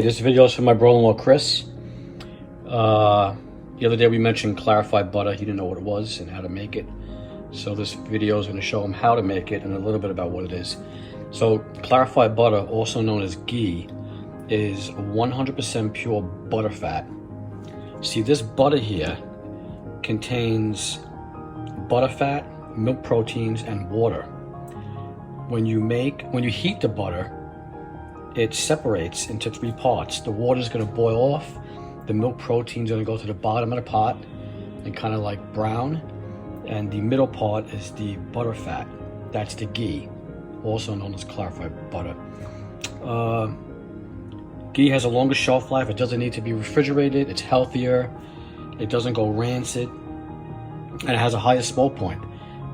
This video is for my brother-in-law Chris. The other day we mentioned clarified butter. He didn't know what it was and how to make it. So this video is going to show him how to make it and a little bit about what it is. So clarified butter, also known as ghee, is 100% pure butter fat. See, this butter here contains butter fat, milk proteins, and water. When you heat the butter, it separates into three parts. The water is going to boil off. The milk proteins are going to go to the bottom of the pot and kind of like brown. And the middle part is the butter fat. That's the ghee, also known as clarified butter. Ghee has a longer shelf life. It doesn't need to be refrigerated. It's healthier. It doesn't go rancid. And it has a higher smoke point.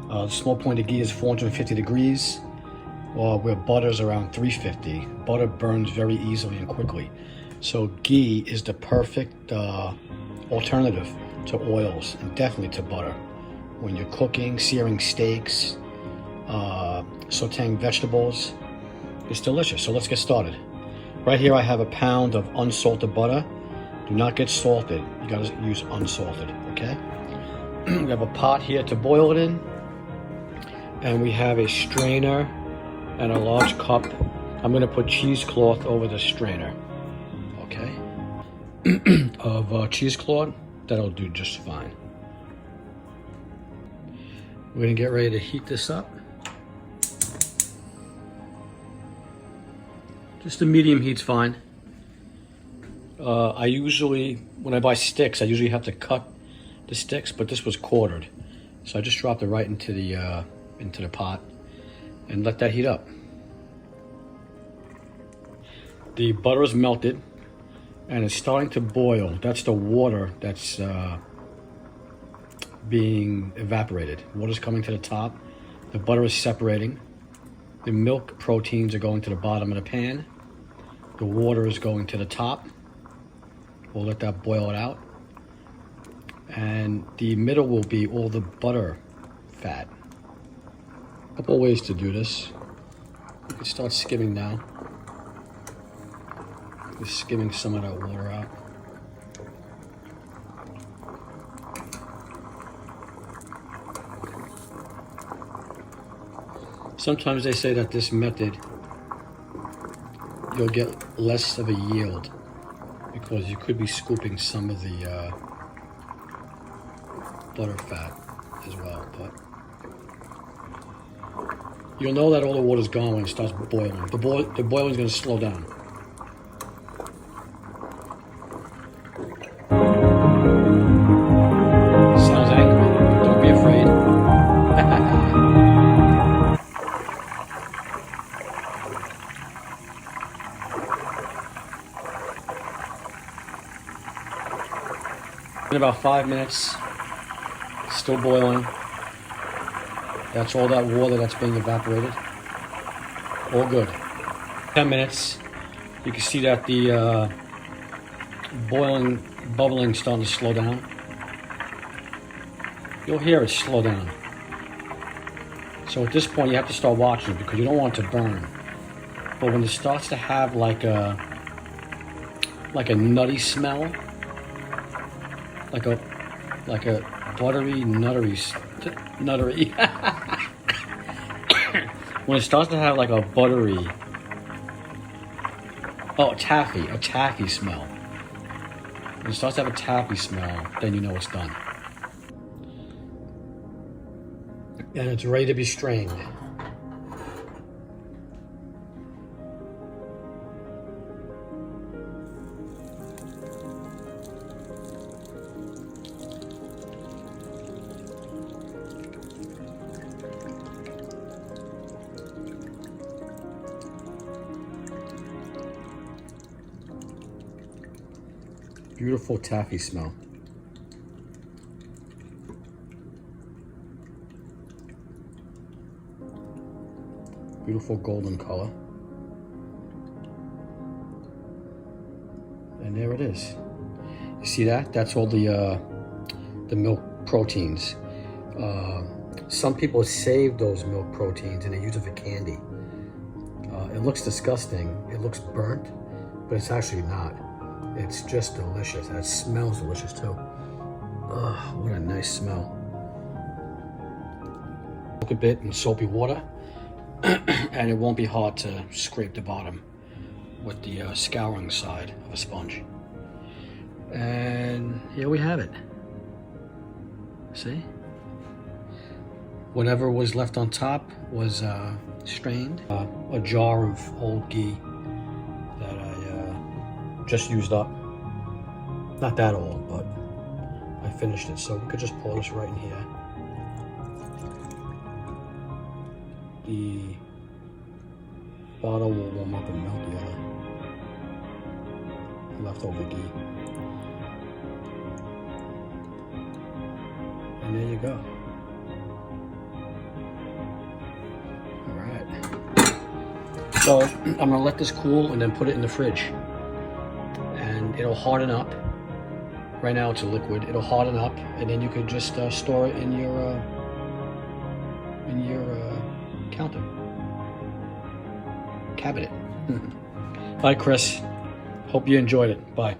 The smoke point of ghee is 450 degrees. Where butter is around 350. Butter burns very easily and quickly. So ghee is the perfect alternative to oils and definitely to butter. When you're cooking, searing steaks, sauteing vegetables, it's delicious. So let's get started. Right here I have a pound of unsalted butter. Do not get salted. You gotta use unsalted, okay? We have a pot here to boil it in. And we have a strainer and a large cup. I'm gonna put cheesecloth over the strainer, okay? Of cheesecloth, that'll do just fine. We're gonna get ready to heat this up. Just a medium heat's fine. I usually, when I buy sticks, I usually have to cut the sticks, but this was quartered. So I just dropped it right into the pot and let that heat up. The butter is melted and it's starting to boil. That's the water that's being evaporated. Water's coming to the top. The butter is separating. The milk proteins are going to the bottom of the pan. The water is going to the top. We'll let that boil it out. And the middle will be all the butter fat. A couple ways to do this. You can start skimming now. Just skimming some of that water out. Sometimes they say that this method, you'll get less of a yield because you could be scooping some of the butter fat as well, but you'll know that all the water's gone when it starts boiling. The boiling's going to slow down. Sounds angry. Don't be afraid. In about 5 minutes, still boiling. That's all that water that's being evaporated. All good. 10 minutes. You can see that the bubbling starting to slow down. You'll hear it slow down. So at this point you have to start watching it because you don't want it to burn. But when it starts to have like a nutty smell, like a buttery nuttery. When it starts to have like a buttery, a taffy smell. When it starts to have a taffy smell, then you know it's done. And it's ready to be strained. Beautiful taffy smell. Beautiful golden color. And there it is. You see that? That's all the milk proteins. Some people save those milk proteins and they use it for candy. It looks disgusting. It looks burnt, but it's actually not. It's just delicious. And it smells delicious too. Ugh, what a nice smell. Soak a bit in soapy water, and it won't be hard to scrape the bottom with the scouring side of a sponge. And here we have it. See? Whatever was left on top was strained. A jar of old ghee that I just used up. Not that old, but I finished it. So we could just pour this right in here. The bottle will warm up and melt the other leftover ghee. And there you go. All right. So I'm gonna let this cool and then put it in the fridge. And it'll harden up. Right now it's a liquid. It'll harden up, and then you could just store it in your counter cabinet. Bye, Chris. Hope you enjoyed it. Bye.